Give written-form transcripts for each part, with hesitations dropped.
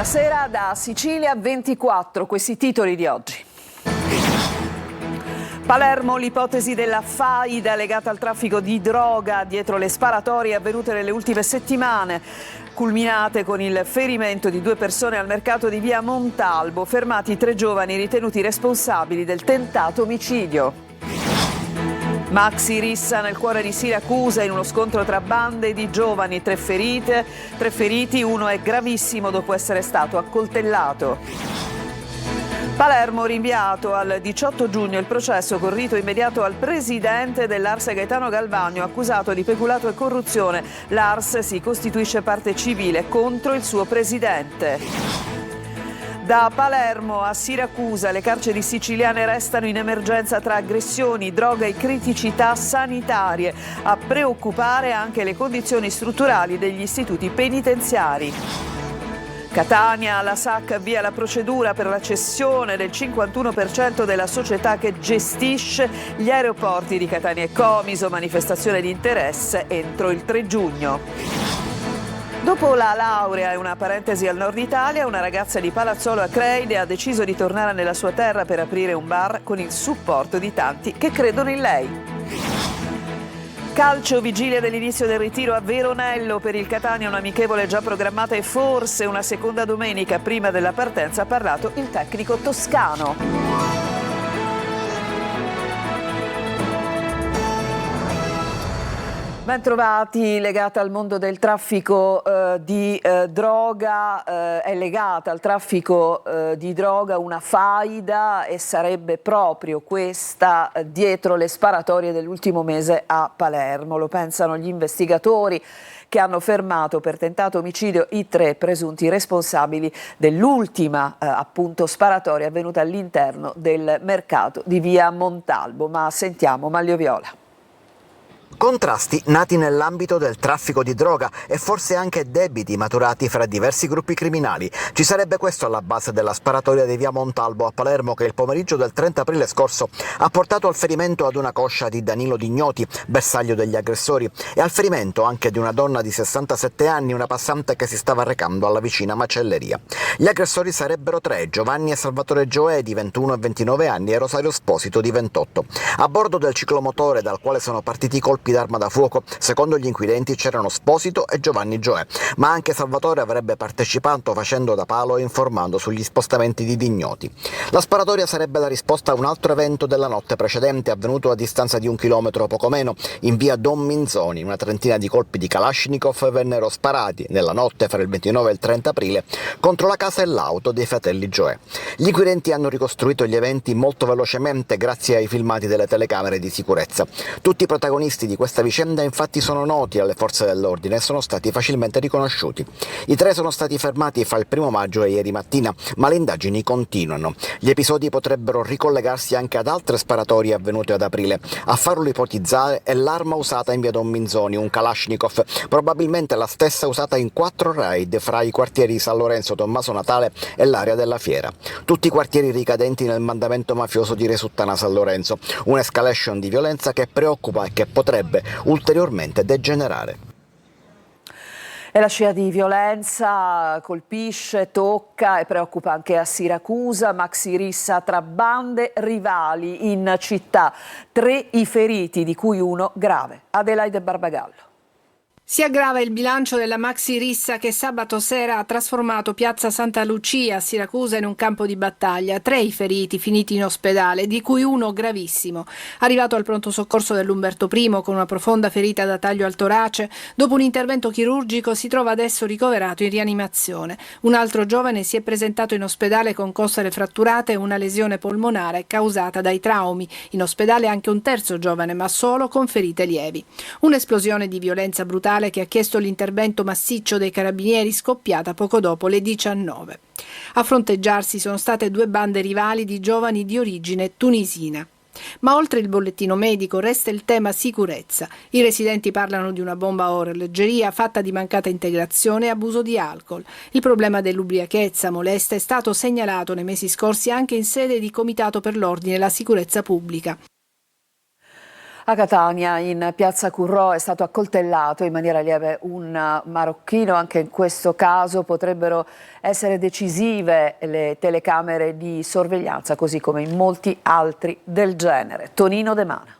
Buonasera da Sicilia 24, questi titoli di oggi. Palermo, l'ipotesi della faida legata al traffico di droga dietro le sparatorie avvenute nelle ultime settimane, culminate con il ferimento di 2 persone al mercato di via Montalbo, fermati 3 giovani ritenuti responsabili del tentato omicidio. Maxi rissa nel cuore di Siracusa in uno scontro tra bande di giovani, 3 feriti, uno è gravissimo dopo essere stato accoltellato. Palermo, rinviato al 18 giugno il processo con rito immediato al presidente dell'Ars Gaetano Galvagno, accusato di peculato e corruzione. L'Ars si costituisce parte civile contro il suo presidente. Da Palermo a Siracusa le carceri siciliane restano in emergenza tra aggressioni, droga e criticità sanitarie. A preoccupare anche le condizioni strutturali degli istituti penitenziari. Catania, la SAC avvia la procedura per la cessione del 51% della società che gestisce gli aeroporti di Catania e Comiso, manifestazione di interesse entro il 3 giugno. Dopo la laurea e una parentesi al nord Italia, una ragazza di Palazzolo a Creide ha deciso di tornare nella sua terra per aprire un bar con il supporto di tanti che credono in lei. Calcio, vigilia dell'inizio del ritiro a Veronello per il Catania, un'amichevole già programmata e forse una seconda domenica prima della partenza, ha parlato il tecnico toscano. Bentrovati. Legata al mondo del traffico di droga, è legata al traffico di droga una faida, e sarebbe proprio questa dietro le sparatorie dell'ultimo mese a Palermo. Lo pensano gli investigatori che hanno fermato per tentato omicidio i 3 presunti responsabili dell'ultima appunto sparatoria avvenuta all'interno del mercato di via Montalbo. Ma sentiamo Maglio Viola. Contrasti nati nell'ambito del traffico di droga e forse anche debiti maturati fra diversi gruppi criminali. Ci sarebbe questo alla base della sparatoria di via Montalbo a Palermo, che il pomeriggio del 30 aprile scorso ha portato al ferimento ad una coscia di Danilo Dignoti, bersaglio degli aggressori, e al ferimento anche di una donna di 67 anni, una passante che si stava recando alla vicina macelleria. Gli aggressori sarebbero 3: Giovanni e Salvatore Gioè di 21 e 29 anni e Rosario Sposito di 28. A bordo del ciclomotore dal quale sono partiti colpi d'arma da fuoco, secondo gli inquirenti c'erano Sposito e Giovanni Gioè, ma anche Salvatore avrebbe partecipato facendo da palo e informando sugli spostamenti di Dignoti. La sparatoria sarebbe la risposta a un altro evento della notte precedente, avvenuto a distanza di 1 chilometro poco meno, in via Don Minzoni. Una trentina di colpi di Kalashnikov vennero sparati nella notte fra il 29 e il 30 aprile contro la casa e l'auto dei fratelli Gioè. Gli inquirenti hanno ricostruito gli eventi molto velocemente grazie ai filmati delle telecamere di sicurezza. Tutti i protagonisti di questa vicenda infatti sono noti alle forze dell'ordine e sono stati facilmente riconosciuti. I 3 sono stati fermati fra il 1 maggio e ieri mattina, ma le indagini continuano. Gli episodi potrebbero ricollegarsi anche ad altre sparatorie avvenute ad aprile. A farlo ipotizzare è l'arma usata in via Don Minzoni, un Kalashnikov, probabilmente la stessa usata in 4 raid fra i quartieri San Lorenzo, Tommaso Natale e l'area della Fiera. Tutti i quartieri ricadenti nel mandamento mafioso di Resuttana San Lorenzo, un'escalation di violenza che preoccupa e che potrebbe ulteriormente degenerare. E la scia di violenza colpisce, tocca e preoccupa anche a Siracusa. Maxi rissa tra bande rivali in città. 3 i feriti, di cui uno grave. Adelaide Barbagallo. Si aggrava il bilancio della maxi rissa che sabato sera ha trasformato piazza Santa Lucia a Siracusa in un campo di battaglia. 3 i feriti finiti in ospedale, di cui uno gravissimo. Arrivato al pronto soccorso dell'Umberto I con una profonda ferita da taglio al torace, dopo un intervento chirurgico si trova adesso ricoverato in rianimazione. Un altro giovane si è presentato in ospedale con costole fratturate e una lesione polmonare causata dai traumi. In ospedale anche un terzo giovane, ma solo con ferite lievi. Un'esplosione di violenza brutale che ha chiesto l'intervento massiccio dei carabinieri, scoppiata poco dopo le 19. A fronteggiarsi sono state 2 bande rivali di giovani di origine tunisina. Ma oltre il bollettino medico resta il tema sicurezza. I residenti parlano di una bomba a orologeria fatta di mancata integrazione e abuso di alcol. Il problema dell'ubriachezza molesta è stato segnalato nei mesi scorsi anche in sede di Comitato per l'Ordine e la Sicurezza Pubblica. A Catania, in piazza Currò, è stato accoltellato in maniera lieve un marocchino. Anche in questo caso potrebbero essere decisive le telecamere di sorveglianza, così come in molti altri del genere. Tonino De Mana.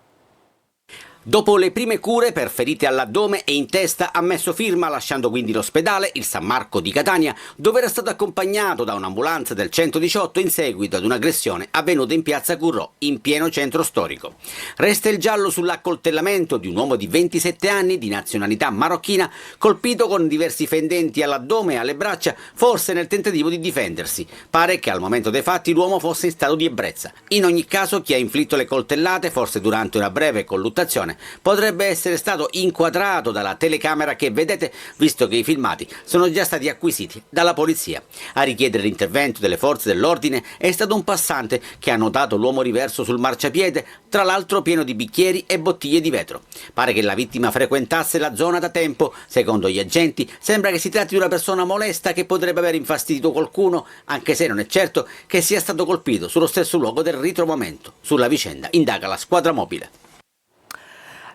Dopo le prime cure per ferite all'addome e in testa ha messo firma, lasciando quindi l'ospedale, il San Marco di Catania, dove era stato accompagnato da un'ambulanza del 118 in seguito ad un'aggressione avvenuta in piazza Currò, in pieno centro storico. Resta il giallo sull'accoltellamento di un uomo di 27 anni di nazionalità marocchina, colpito con diversi fendenti all'addome e alle braccia, forse nel tentativo di difendersi. Pare che al momento dei fatti l'uomo fosse in stato di ebbrezza. In ogni caso, chi ha inflitto le coltellate, forse durante una breve colluttazione, potrebbe essere stato inquadrato dalla telecamera che vedete, visto che i filmati sono già stati acquisiti dalla polizia. A richiedere l'intervento delle forze dell'ordine è stato un passante che ha notato l'uomo riverso sul marciapiede, tra l'altro pieno di bicchieri e bottiglie di vetro. Pare che la vittima frequentasse la zona da tempo. Secondo gli agenti sembra che si tratti di una persona molesta che potrebbe aver infastidito qualcuno, anche se non è certo che sia stato colpito sullo stesso luogo del ritrovamento. Sulla vicenda indaga la squadra mobile.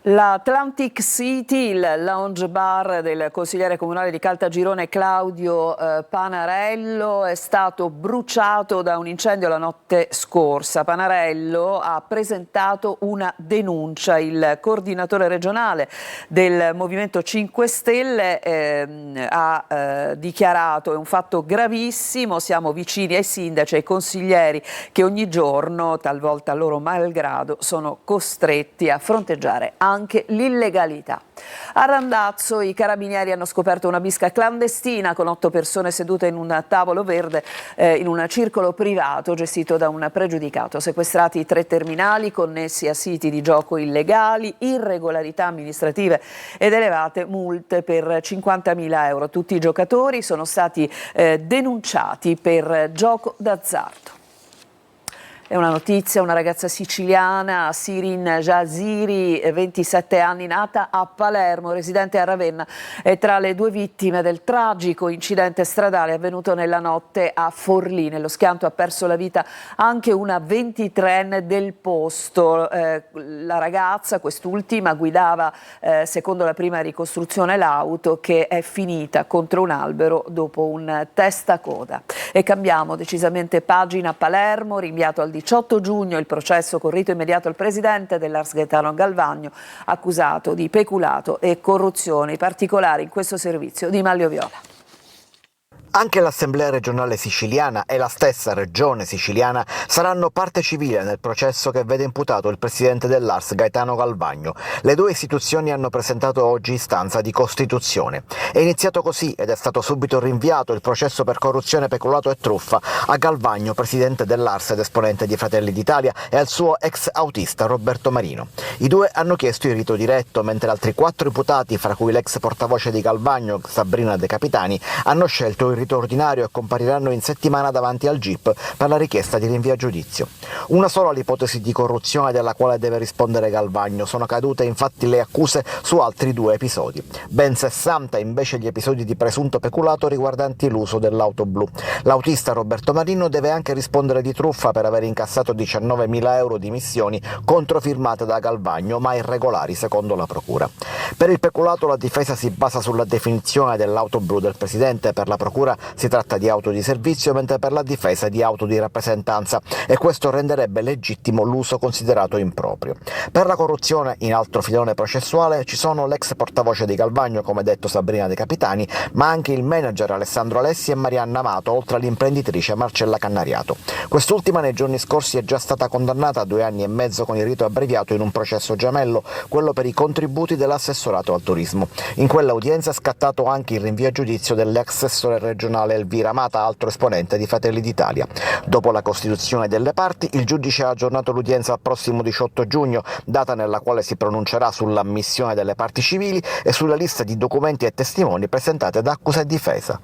L'Atlantic City, il lounge bar del consigliere comunale di Caltagirone Claudio Panarello, è stato bruciato da un incendio la notte scorsa. Panarello ha presentato una denuncia. Il coordinatore regionale del Movimento 5 Stelle ha dichiarato: è un fatto gravissimo, siamo vicini ai sindaci e ai consiglieri che ogni giorno, talvolta loro malgrado, sono costretti a fronteggiare anche l'illegalità. A Randazzo i carabinieri hanno scoperto una bisca clandestina con 8 persone sedute in un tavolo verde in un circolo privato gestito da un pregiudicato. Sequestrati 3 terminali connessi a siti di gioco illegali, irregolarità amministrative ed elevate multe per 50.000 euro. Tutti i giocatori sono stati denunciati per gioco d'azzardo. È una notizia: una ragazza siciliana, Sirin Jaziri, 27 anni, nata a Palermo, residente a Ravenna, è tra le 2 vittime del tragico incidente stradale avvenuto nella notte a Forlì. Nello schianto ha perso la vita anche una 23enne del posto. La ragazza, quest'ultima, guidava, secondo la prima ricostruzione, l'auto che è finita contro un albero dopo un testacoda. E cambiamo decisamente pagina. Palermo, rinviato al 18 giugno il processo con rito immediato al presidente dell'ARS Gaetano Galvagno, accusato di peculato e corruzione. I particolari in questo servizio di Maglio Viola. Anche l'Assemblea regionale siciliana e la stessa regione siciliana saranno parte civile nel processo che vede imputato il presidente dell'ARS Gaetano Galvagno. Le 2 istituzioni hanno presentato oggi istanza di costituzione. È iniziato così ed è stato subito rinviato il processo per corruzione, peculato e truffa a Galvagno, presidente dell'ARS ed esponente di Fratelli d'Italia, e al suo ex autista Roberto Marino. I 2 hanno chiesto il rito diretto, mentre altri 4 imputati, fra cui l'ex portavoce di Galvagno Sabrina De Capitani, hanno scelto il rito ordinario e compariranno in settimana davanti al GIP per la richiesta di rinvio a giudizio. Una sola l'ipotesi di corruzione della quale deve rispondere Galvagno. Sono cadute infatti le accuse su altri 2 episodi. Ben 60 invece gli episodi di presunto peculato riguardanti l'uso dell'auto blu. L'autista Roberto Marino deve anche rispondere di truffa per aver incassato 19.000 euro di missioni controfirmate da Galvagno ma irregolari secondo la procura. Per il peculato la difesa si basa sulla definizione dell'auto blu del presidente. Per la procura si tratta di auto di servizio, mentre per la difesa di auto di rappresentanza, e questo renderebbe legittimo l'uso considerato improprio. Per la corruzione, in altro filone processuale, ci sono l'ex portavoce di Galvagno, come detto Sabrina De Capitani, ma anche il manager Alessandro Alessi e Marianna Amato, oltre all'imprenditrice Marcella Cannariato. Quest'ultima nei giorni scorsi è già stata condannata a 2 anni e mezzo con il rito abbreviato in un processo gemello, quello per i contributi dell'assessorato al turismo. In quell'udienza è scattato anche il rinvio a giudizio dell'assessore regionale Elvira Amata, altro esponente di Fratelli d'Italia. Dopo la costituzione delle parti, il giudice ha aggiornato l'udienza al prossimo 18 giugno, data nella quale si pronuncerà sull'ammissione delle parti civili e sulla lista di documenti e testimoni presentate da accusa e difesa.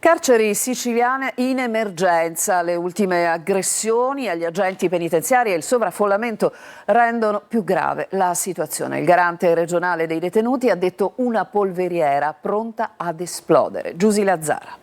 Carceri siciliane in emergenza. Le ultime aggressioni agli agenti penitenziari e il sovraffollamento rendono più grave la situazione. Il garante regionale dei detenuti ha detto una polveriera pronta ad esplodere. Giusy Lazzara.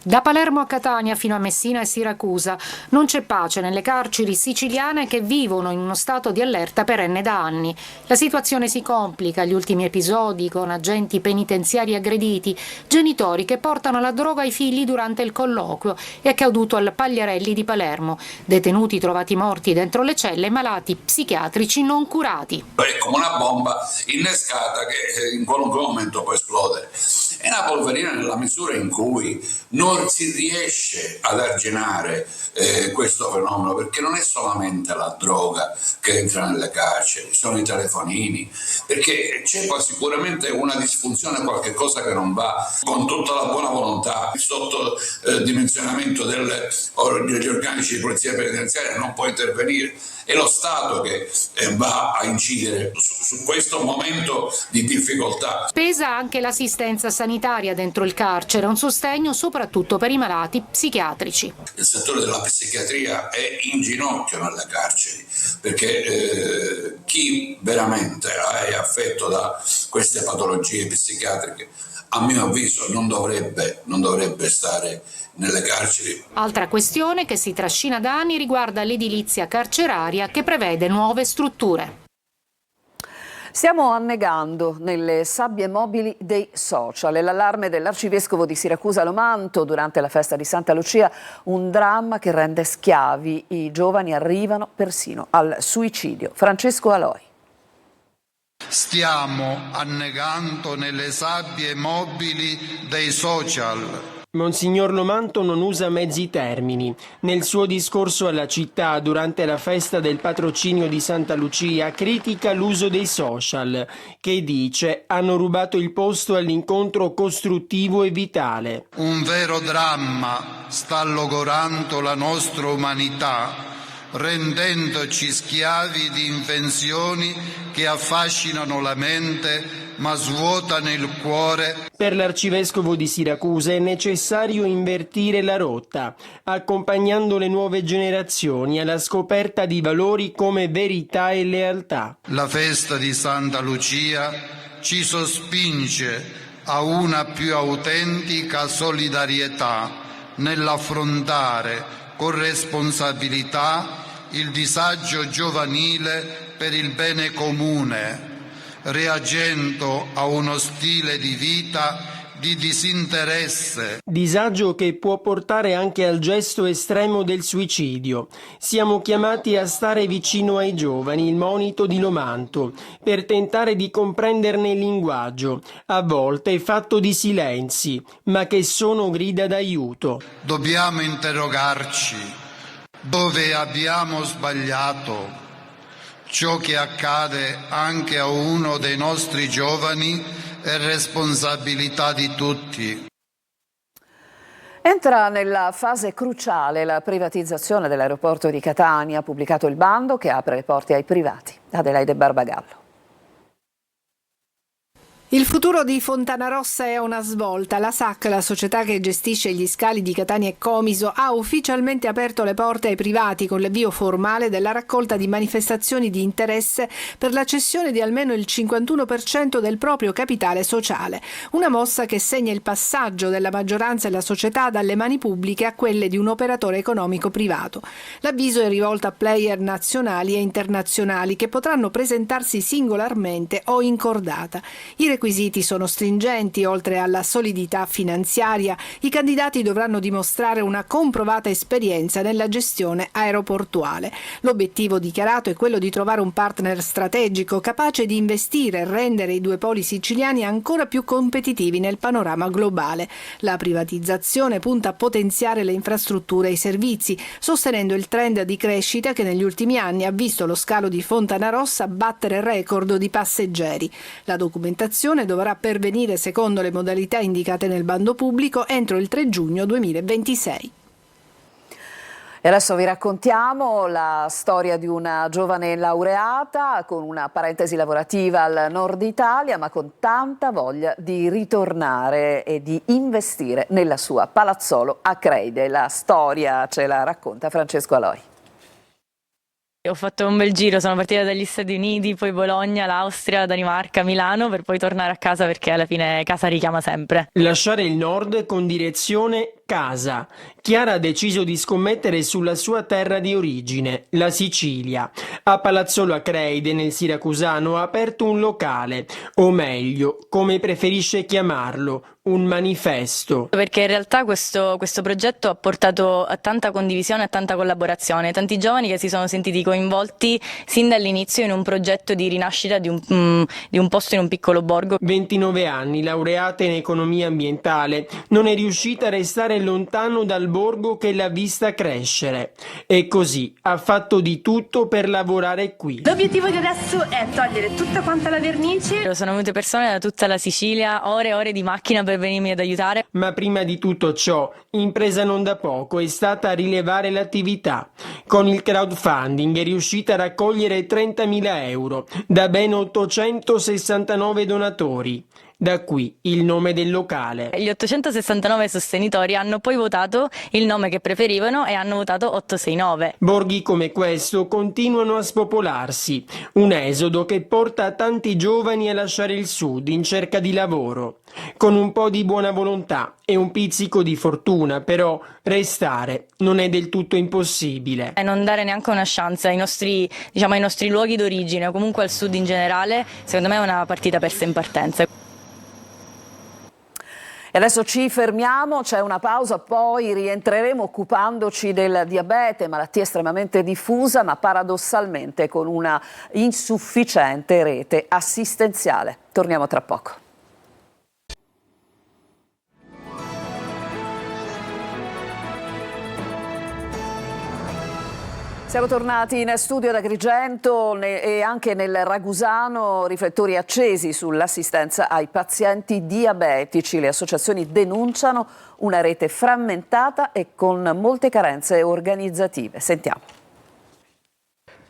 Da Palermo a Catania fino a Messina e Siracusa non c'è pace nelle carceri siciliane che vivono in uno stato di allerta perenne da anni. La situazione si complica, gli ultimi episodi con agenti penitenziari aggrediti, genitori che portano la droga ai figli durante il colloquio, è accaduto al Pagliarelli di Palermo. Detenuti trovati morti dentro le celle, malati psichiatrici non curati. È come una bomba innescata che in qualunque momento può esplodere. È una polverina nella misura in cui non si riesce ad arginare questo fenomeno, perché non è solamente la droga che entra nelle carceri, sono i telefonini, perché c'è poi sicuramente una disfunzione, qualche cosa che non va, con tutta la buona volontà, il sottodimensionamento degli organici di polizia penitenziaria non può intervenire. È lo Stato che va a incidere su questo momento di difficoltà. Pesa anche l'assistenza sanitaria dentro il carcere, un sostegno soprattutto per i malati psichiatrici. Il settore della psichiatria è in ginocchio nelle carceri, perché chi veramente è affetto da queste patologie psichiatriche, a mio avviso, non dovrebbe stare nelle carceri. Altra questione che si trascina da anni riguarda l'edilizia carceraria che prevede nuove strutture. Stiamo annegando nelle sabbie mobili dei social. È l'allarme dell'arcivescovo di Siracusa Lomanto durante la festa di Santa Lucia, un dramma che rende schiavi. I giovani arrivano persino al suicidio. Francesco Aloi. Stiamo annegando nelle sabbie mobili dei social. Monsignor Lomanto non usa mezzi termini. Nel suo discorso alla città durante la festa del patrocinio di Santa Lucia critica l'uso dei social, che dice hanno rubato il posto all'incontro costruttivo e vitale. Un vero dramma sta logorando la nostra umanità, rendendoci schiavi di invenzioni che affascinano la mente ma svuotano il cuore. Per l'arcivescovo di Siracusa è necessario invertire la rotta, accompagnando le nuove generazioni alla scoperta di valori come verità e lealtà. La festa di Santa Lucia ci sospinge a una più autentica solidarietà nell'affrontare con responsabilità il disagio giovanile per il bene comune, reagendo a uno stile di vita di disinteresse. Disagio che può portare anche al gesto estremo del suicidio. Siamo chiamati a stare vicino ai giovani, il monito di Lomanto, per tentare di comprenderne il linguaggio, a volte fatto di silenzi, ma che sono grida d'aiuto. Dobbiamo interrogarci dove abbiamo sbagliato. Ciò che accade anche a uno dei nostri giovani è responsabilità di tutti. Entra nella fase cruciale la privatizzazione dell'aeroporto di Catania. Ha pubblicato il bando che apre le porte ai privati. Adelaide Barbagallo. Il futuro di Fontanarossa è una svolta. La SAC, la società che gestisce gli scali di Catania e Comiso, ha ufficialmente aperto le porte ai privati con l'avvio formale della raccolta di manifestazioni di interesse per la cessione di almeno il 51% del proprio capitale sociale. Una mossa che segna il passaggio della maggioranza della società dalle mani pubbliche a quelle di un operatore economico privato. L'avviso è rivolto a player nazionali e internazionali che potranno presentarsi singolarmente o in cordata. I requisiti sono stringenti. Oltre alla solidità finanziaria, i candidati dovranno dimostrare una comprovata esperienza nella gestione aeroportuale. L'obiettivo dichiarato è quello di trovare un partner strategico capace di investire e rendere i due poli siciliani ancora più competitivi nel panorama globale. La privatizzazione punta a potenziare le infrastrutture e i servizi, sostenendo il trend di crescita che negli ultimi anni ha visto lo scalo di Fontanarossa battere record di passeggeri. La documentazione dovrà pervenire secondo le modalità indicate nel bando pubblico entro il 3 giugno 2026. E adesso vi raccontiamo la storia di una giovane laureata con una parentesi lavorativa al nord Italia, ma con tanta voglia di ritornare e di investire nella sua palazzolo a Creide. La storia ce la racconta Francesco Aloi. Ho fatto un bel giro, sono partita dagli Stati Uniti, poi Bologna, l'Austria, Danimarca, Milano, per poi tornare a casa perché alla fine casa richiama sempre. Lasciare il nord con direzione casa. Chiara ha deciso di scommettere sulla sua terra di origine, la Sicilia. A Palazzolo Acreide, nel siracusano, ha aperto un locale, o meglio, come preferisce chiamarlo, un manifesto. Perché in realtà questo progetto ha portato a tanta condivisione e a tanta collaborazione, tanti giovani che si sono sentiti coinvolti sin dall'inizio in un progetto di rinascita di un posto in un piccolo borgo. 29 anni, laureata in economia ambientale, non è riuscita a restare lontano dal borgo che l'ha vista crescere. E così ha fatto di tutto per lavorare qui. L'obiettivo di adesso è togliere tutta quanta la vernice. Sono venute persone da tutta la Sicilia, ore e ore di macchina per venirmi ad aiutare. Ma prima di tutto ciò, impresa non da poco, è stata rilevare l'attività. Con il crowdfunding è riuscita a raccogliere 30.000 euro da ben 869 donatori. Da qui il nome del locale. Gli 869 sostenitori hanno poi votato il nome che preferivano e hanno votato 869. Borghi come questo continuano a spopolarsi, un esodo che porta tanti giovani a lasciare il sud in cerca di lavoro. Con un po' di buona volontà e un pizzico di fortuna, però, restare non è del tutto impossibile. E non dare neanche una chance ai nostri luoghi d'origine o comunque al sud in generale, secondo me è una partita persa in partenza. E adesso ci fermiamo, c'è una pausa, poi rientreremo occupandoci del diabete, malattia estremamente diffusa, ma paradossalmente con una insufficiente rete assistenziale. Torniamo tra poco. Siamo tornati in studio da Agrigento e anche nel Ragusano, riflettori accesi sull'assistenza ai pazienti diabetici. Le associazioni denunciano una rete frammentata e con molte carenze organizzative. Sentiamo.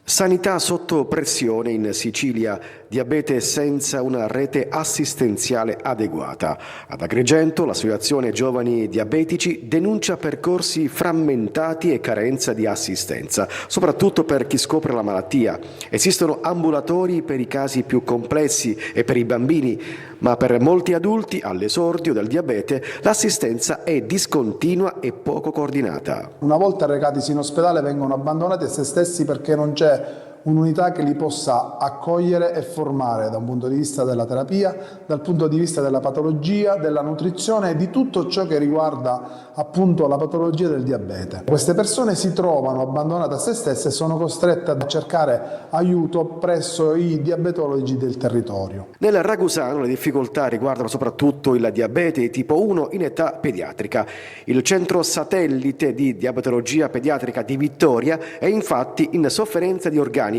Sanità sotto pressione in Sicilia, diabete senza una rete assistenziale adeguata. Ad Agrigento l'associazione Giovani Diabetici denuncia percorsi frammentati e carenza di assistenza, soprattutto per chi scopre la malattia. Esistono ambulatori per i casi più complessi e per i bambini, ma per molti adulti all'esordio del diabete l'assistenza è discontinua e poco coordinata. Una volta recatisi in ospedale vengono abbandonati a se stessi perché non c'è un'unità che li possa accogliere e formare da un punto di vista della terapia, dal punto di vista della patologia, della nutrizione e di tutto ciò che riguarda appunto la patologia del diabete. Queste persone si trovano abbandonate a se stesse e sono costrette a cercare aiuto presso i diabetologi del territorio. Nel Ragusano le difficoltà riguardano soprattutto il diabete tipo 1 in età pediatrica. Il centro satellite di diabetologia pediatrica di Vittoria è infatti in sofferenza di organico.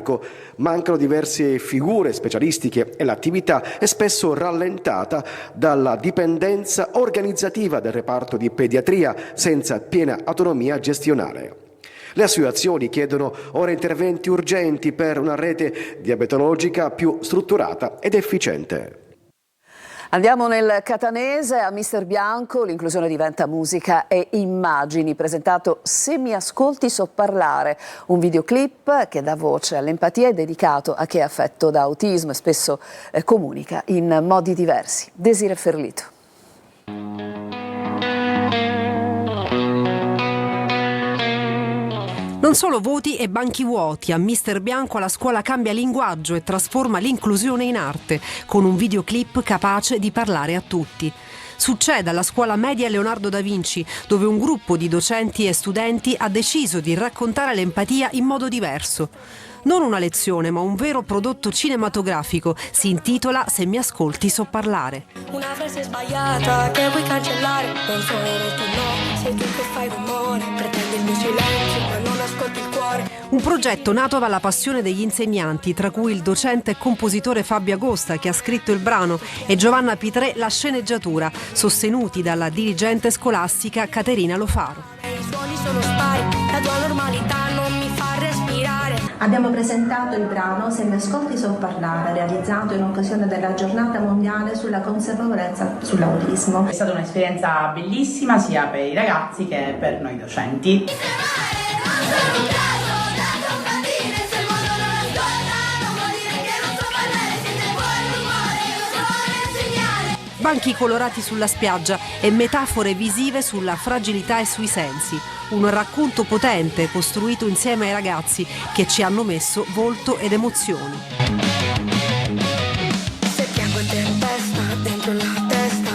Mancano diverse figure specialistiche e l'attività è spesso rallentata dalla dipendenza organizzativa del reparto di pediatria senza piena autonomia gestionale. Le associazioni chiedono ora interventi urgenti per una rete diabetologica più strutturata ed efficiente. Andiamo nel catanese, a Mister Bianco l'inclusione diventa musica e immagini, presentato Se mi ascolti so parlare, un videoclip che dà voce all'empatia e dedicato a chi è affetto da autismo e spesso comunica in modi diversi. Desiree Ferlito. Non solo voti e banchi vuoti, a Mister Bianco la scuola cambia linguaggio e trasforma l'inclusione in arte, con un videoclip capace di parlare a tutti. Succede alla scuola media Leonardo da Vinci, dove un gruppo di docenti e studenti ha deciso di raccontare l'empatia in modo diverso. Non una lezione, ma un vero prodotto cinematografico. Si intitola Se mi ascolti so parlare. Una frase sbagliata che vuoi cancellare, non sono tu, no, sei tu che fai rumore, pretendi il mio silenzio, ma non ascolti il cuore. Un progetto nato dalla passione degli insegnanti, tra cui il docente e compositore Fabio Agosta, che ha scritto il brano, e Giovanna Pitrè la sceneggiatura, sostenuti dalla dirigente scolastica Caterina Lofaro. I suoni sono spari, la tua normalità non mi fa respirare. Abbiamo presentato il brano Se mi ascolti so parlare, realizzato in occasione della giornata mondiale sulla consapevolezza sull'autismo. È stata un'esperienza bellissima sia per i ragazzi che per noi docenti. banchi colorati sulla spiaggia e metafore visive sulla fragilità e sui sensi. Un racconto potente costruito insieme ai ragazzi che ci hanno messo volto ed emozioni. Se piango in tempesta dentro la testa.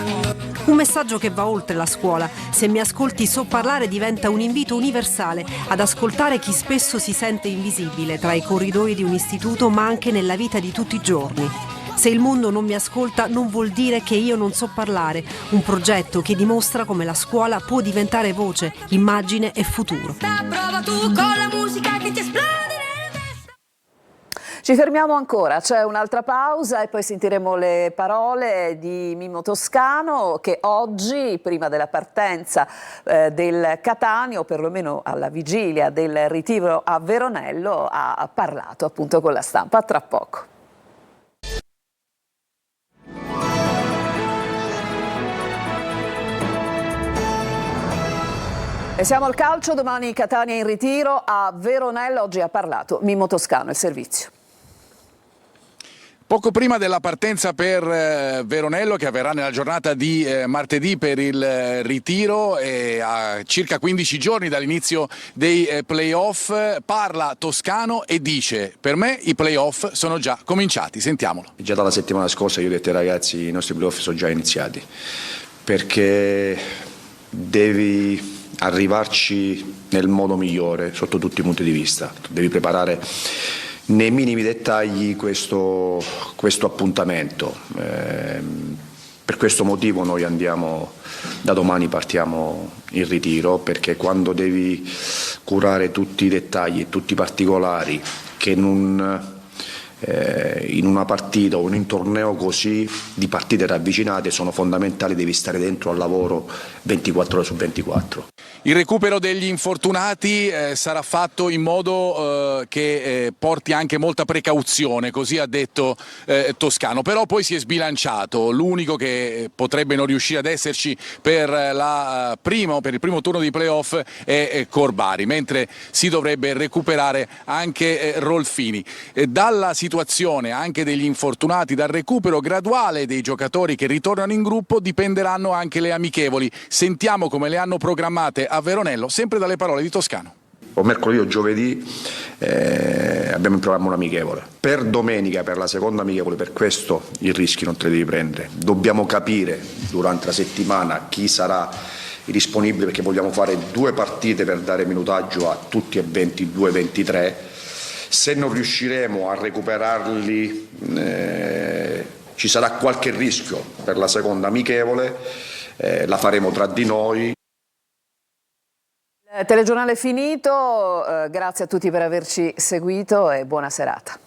Un messaggio che va oltre la scuola. Se mi ascolti so parlare diventa un invito universale ad ascoltare chi spesso si sente invisibile tra i corridoi di un istituto, ma anche nella vita di tutti i giorni. Se il mondo non mi ascolta non vuol dire che io non so parlare. Un progetto che dimostra come la scuola può diventare voce, immagine e futuro. Prova tu con la musica che ti esplode. Ci fermiamo ancora, c'è un'altra pausa e poi sentiremo le parole di Mimmo Toscano che oggi, prima della partenza del Catania, o perlomeno alla vigilia del ritiro a Veronello, ha parlato appunto con la stampa. A tra poco. E siamo al calcio, domani Catania in ritiro a Veronello, oggi ha parlato Mimmo Toscano, il servizio. Poco prima della partenza per Veronello, che avverrà nella giornata di martedì per il ritiro, e a circa 15 giorni dall'inizio dei play-off, parla Toscano e dice: per me i play-off sono già cominciati. Sentiamolo. Già dalla settimana scorsa io ho detto ai ragazzi: i nostri play-off sono già iniziati, perché devi arrivarci nel modo migliore sotto tutti i punti di vista. Devi preparare nei minimi dettagli questo appuntamento. Per questo motivo noi andiamo, da domani partiamo in ritiro, perché quando devi curare tutti i dettagli e tutti i particolari che in una partita o in un torneo così di partite ravvicinate sono fondamentali, devi stare dentro al lavoro 24 ore su 24. Il recupero degli infortunati sarà fatto in modo che porti anche molta precauzione, così ha detto Toscano, però poi si è sbilanciato. L'unico che potrebbe non riuscire ad esserci per il primo turno di playoff è Corbari, mentre si dovrebbe recuperare anche Rolfini. Dalla situazione anche degli infortunati, dal recupero graduale dei giocatori che ritornano in gruppo, dipenderanno anche le amichevoli. Sentiamo come le hanno programmate a Veronello, sempre dalle parole di Toscano. O mercoledì o giovedì abbiamo in programma un'amichevole. Per domenica, per la seconda amichevole, per questo il rischio non te li devi prendere. Dobbiamo capire durante la settimana chi sarà disponibile, perché vogliamo fare 2 partite per dare minutaggio a tutti e 22-23. Se non riusciremo a recuperarli ci sarà qualche rischio per la seconda amichevole, la faremo tra di noi. Telegiornale finito, grazie a tutti per averci seguito e buona serata.